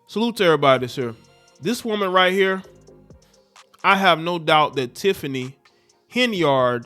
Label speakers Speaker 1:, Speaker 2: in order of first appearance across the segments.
Speaker 1: Salute to everybody that's here. This woman right here, I have no doubt that Tiffany Henyard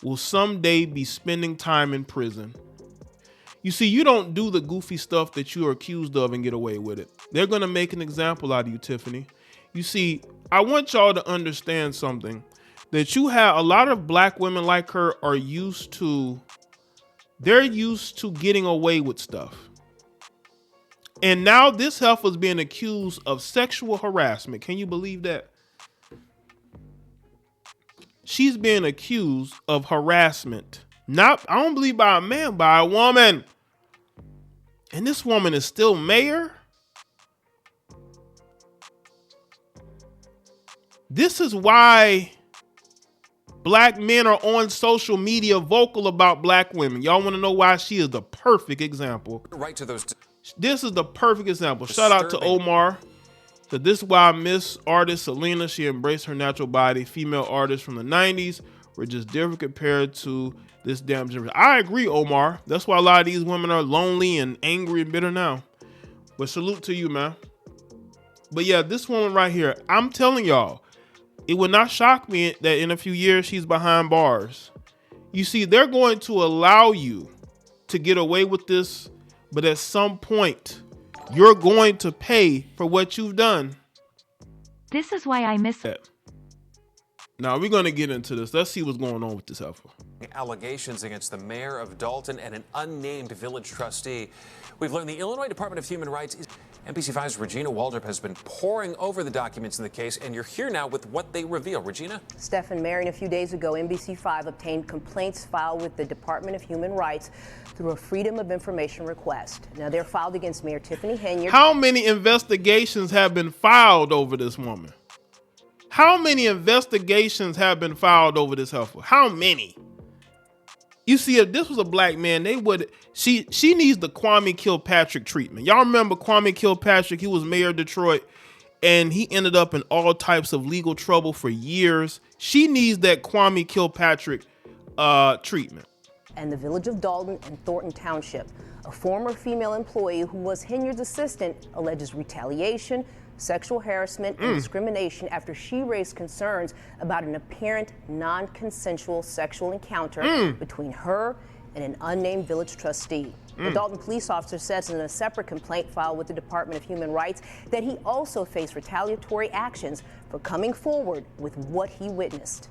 Speaker 1: will someday be spending time in prison. You see, you don't do the goofy stuff that you are accused of and get away with it. They're going to make an example out of you, Tiffany. You see, I want y'all to understand something, that you have a lot of black women like her are used to getting away with stuff. And now this heifer's being accused of sexual harassment. Can you believe that? She's being accused of harassment. I don't believe by a man, by a woman. And this woman is still mayor? This is why black men are on social media vocal about black women. Y'all want to know why? She is the perfect example.
Speaker 2: Right to those.
Speaker 1: This is the perfect example. Shout out to Omar. So this is why I miss artist Selena. She embraced her natural body. Female artists from the 90s were just different compared to this damn generation. I agree, Omar. That's why a lot of these women are lonely and angry and bitter now. But salute to you, man. But yeah, this woman right here, I'm telling y'all, it would not shock me that in a few years she's behind bars. You see, they're going to allow you to get away with this, but at some point, you're going to pay for what you've done.
Speaker 3: This is why I miss
Speaker 1: it. Now we're going to get into this. Let's see what's going on with this heifer.
Speaker 2: Allegations against the mayor of Dolton and an unnamed village trustee. We've learned the Illinois Department of Human Rights is NBC5's Regina Waldrop has been poring over the documents in the case, and you're here now with what they reveal. Regina?
Speaker 4: Stephen Marion, a few days ago, NBC5 obtained complaints filed with the Department of Human Rights through a Freedom of Information request. Now, they're filed against Mayor Tiffany Henyard.
Speaker 1: How many investigations have been filed over this woman? How many investigations have been filed over this heifer? How many? You see, if this was a black man, they would. She needs the Kwame Kilpatrick treatment. Y'all remember Kwame Kilpatrick? He was mayor of Detroit, and he ended up in all types of legal trouble for years. She needs that Kwame Kilpatrick treatment.
Speaker 4: And the village of Dolton and Thornton Township, a former female employee who was Henyard's assistant, alleges retaliation, sexual harassment, and discrimination after she raised concerns about an apparent non-consensual sexual encounter between her and an unnamed village trustee. The Dolton police officer says in a separate complaint filed with the Department of Human Rights that he also faced retaliatory actions for coming forward with what he witnessed.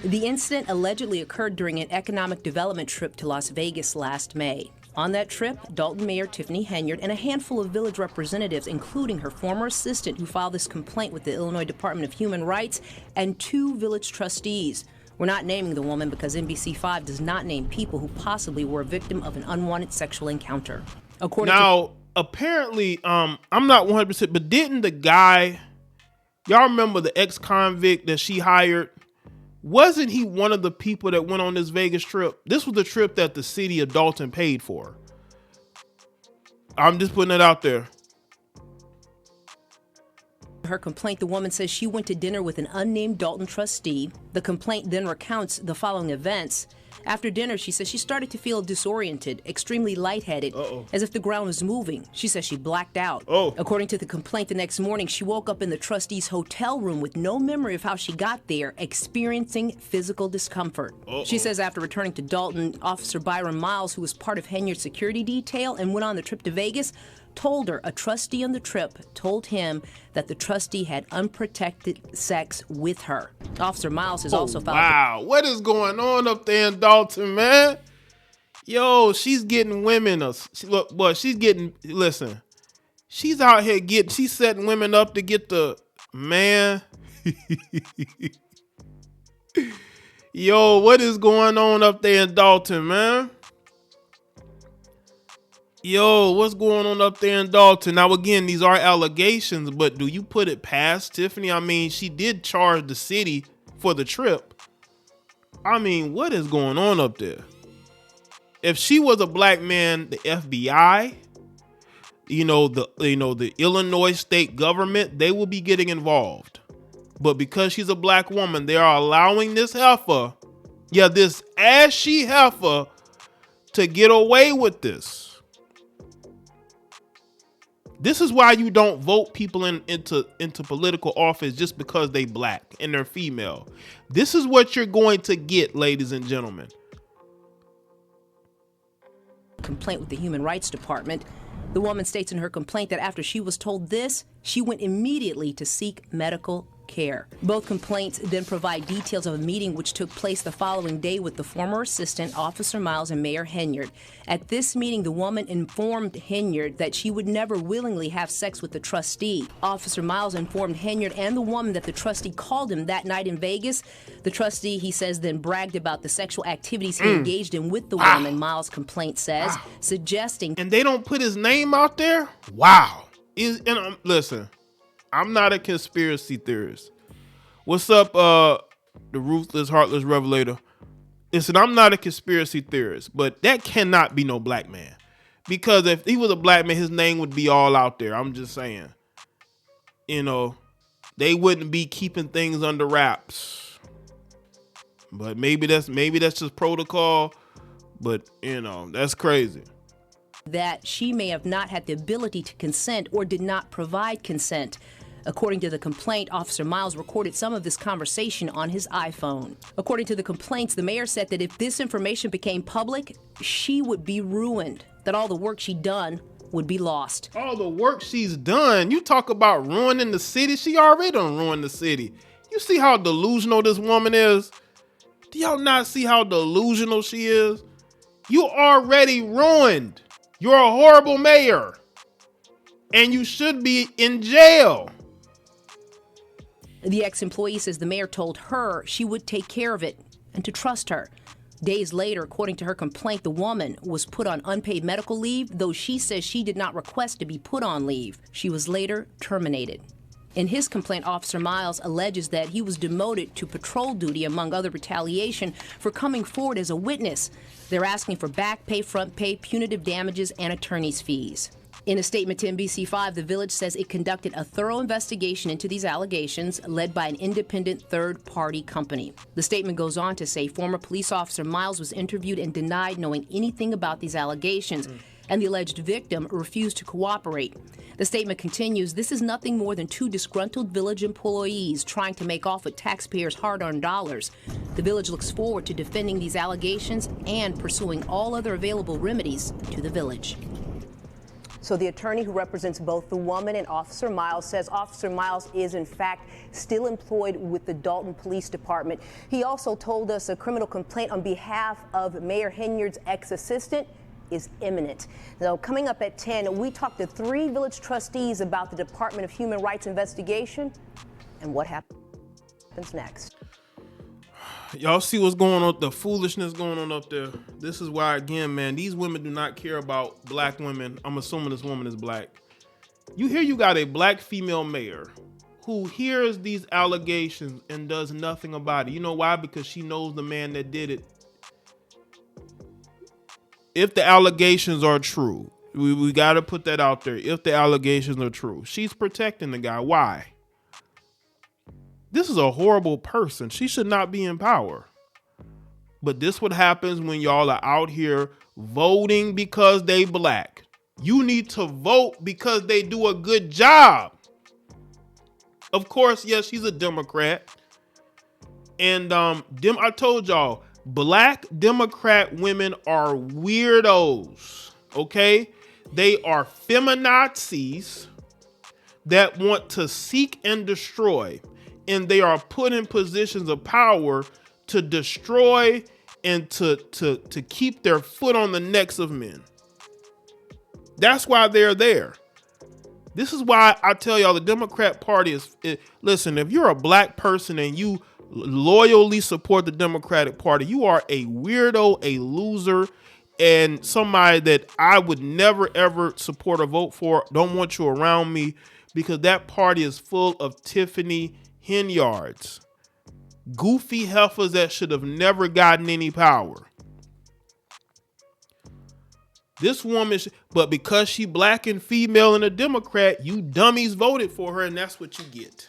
Speaker 5: The incident allegedly occurred during an economic development trip to Las Vegas last May. On that trip, Dolton Mayor Tiffany Henyard and a handful of village representatives, including her former assistant who filed this complaint with the Illinois Department of Human Rights, and 2 village trustees. We're not naming the woman because NBC5 does not name people who possibly were a victim of an unwanted sexual encounter.
Speaker 1: Apparently, I'm not 100%, but didn't the guy, y'all remember the ex-convict that she hired? Wasn't he one of the people that went on this Vegas trip? This was the trip that the city of Dolton paid for. I'm just putting it out there.
Speaker 5: Her complaint, the woman says she went to dinner with an unnamed Dolton trustee. The complaint then recounts the following events. After dinner, she says she started to feel disoriented, extremely lightheaded, as if the ground was moving. She says she blacked out. According to the complaint, the next morning, she woke up in the trustee's hotel room with no memory of how she got there, experiencing physical discomfort. She says after returning to Dolton, Officer Byron Miles, who was part of Henyard's security detail and went on the trip to Vegas, told her a trustee on the trip told him that the trustee had unprotected sex with her. Officer Miles has also filed.
Speaker 1: Wow, what is going on up there in Dolton, man? Yo, she's getting women. Listen, she's out here she's setting women up to get the man. Yo, what is going on up there in Dolton, man? Yo, what's going on up there in Dolton? Now, again, these are allegations, but do you put it past Tiffany? I mean, she did charge the city for the trip. I mean, what is going on up there? If she was a black man, the FBI, the Illinois state government, they will be getting involved. But because she's a black woman, they are allowing this heifer, this ashy heifer, to get away with this. This is why you don't vote people into political office just because they black and they're female. This is what you're going to get, ladies and gentlemen.
Speaker 5: Complaint with the Human Rights Department. The woman states in her complaint that after she was told this, she went immediately to seek medical care. Both complaints then provide details of a meeting which took place the following day with the former assistant, Officer Miles, and Mayor Henyard. At this meeting, the woman informed Henyard that she would never willingly have sex with the trustee. Officer Miles informed Henyard and the woman that the trustee called him that night in Vegas. The trustee, he says, then bragged about the sexual activities he engaged in with the woman, Miles' complaint says, suggesting...
Speaker 1: And they don't put his name out there? Wow. Listen, I'm not a conspiracy theorist. What's up, the Ruthless, Heartless Revelator? Listen, I'm not a conspiracy theorist, but that cannot be no black man. Because if he was a black man, his name would be all out there. I'm just saying. You know, they wouldn't be keeping things under wraps. But maybe that's just protocol. But, you know, that's crazy.
Speaker 5: That she may have not had the ability to consent or did not provide consent. According to the complaint, Officer Miles recorded some of this conversation on his iPhone. According to the complaints, the mayor said that if this information became public, she would be ruined, that all the work she'd done would be lost.
Speaker 1: All the work she's done? You talk about ruining the city? She already done ruined the city. You see how delusional this woman is? Do y'all not see how delusional she is? You already ruined. You're a horrible mayor. And you should be in jail.
Speaker 5: The ex-employee says the mayor told her she would take care of it and to trust her. Days later, according to her complaint, the woman was put on unpaid medical leave, though she says she did not request to be put on leave. She was later terminated. In his complaint, Officer Miles alleges that he was demoted to patrol duty, among other retaliation, for coming forward as a witness. They're asking for back pay, front pay, punitive damages, and attorney's fees. In a statement to NBC5, the village says it conducted a thorough investigation into these allegations led by an independent third-party company. The statement goes on to say former police officer Miles was interviewed and denied knowing anything about these allegations, and the alleged victim refused to cooperate. The statement continues, this is nothing more than two disgruntled village employees trying to make off with taxpayers' hard-earned dollars. The village looks forward to defending these allegations and pursuing all other available remedies to the village.
Speaker 4: So the attorney who represents both the woman and Officer Miles says Officer Miles is, in fact, still employed with the Dolton Police Department. He also told us a criminal complaint on behalf of Mayor Henyard's ex-assistant is imminent. Now, coming up at 10, we talked to 3 village trustees about the Department of Human Rights investigation and what happens next.
Speaker 1: Y'all see what's going on, the foolishness going on up there. This is why, again, man, these women do not care about black women. I'm assuming this woman is black. You got a black female mayor who hears these allegations and does nothing about it. You know why? Because she knows the man that did it. If the allegations are true, we got to put that out there. If the allegations are true, she's protecting the guy. Why? This is a horrible person. She should not be in power. But this what happens when y'all are out here voting because they black. You need to vote because they do a good job. Of course, yes, she's a Democrat. And I told y'all, black Democrat women are weirdos, okay? They are feminazis that want to seek and destroy. And they are put in positions of power to destroy and to keep their foot on the necks of men. That's why they're there. This is why I tell y'all the Democrat Party is, listen, if you're a black person and you loyally support the Democratic Party, you are a weirdo, a loser, and somebody that I would never, ever support or vote for. Don't want you around me because that party is full of Tiffany Henyards, goofy heifers that should have never gotten any power. This woman, but because she black and female and a Democrat, you dummies voted for her, and that's what you get.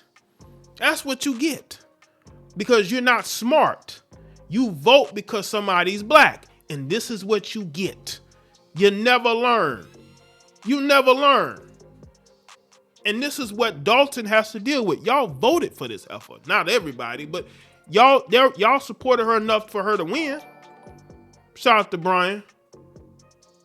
Speaker 1: That's what you get. Because you're not smart. You vote because somebody's black, and this is what you get. You never learn. You never learn. And this is what Dolton has to deal with. Y'all voted for this effort. Not everybody, but y'all supported her enough for her to win. Shout out to Brian.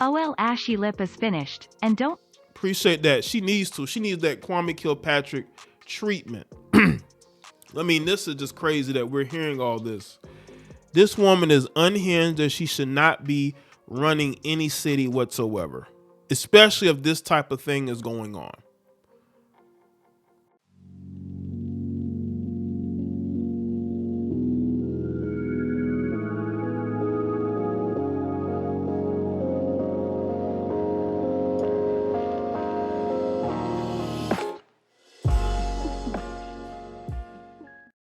Speaker 3: OL Ashy Lip is finished, and don't...
Speaker 1: Appreciate that. She needs to. She needs that Kwame Kilpatrick treatment. I mean, this is just crazy that we're hearing all this. This woman is unhinged and she should not be running any city whatsoever, especially if this type of thing is going on.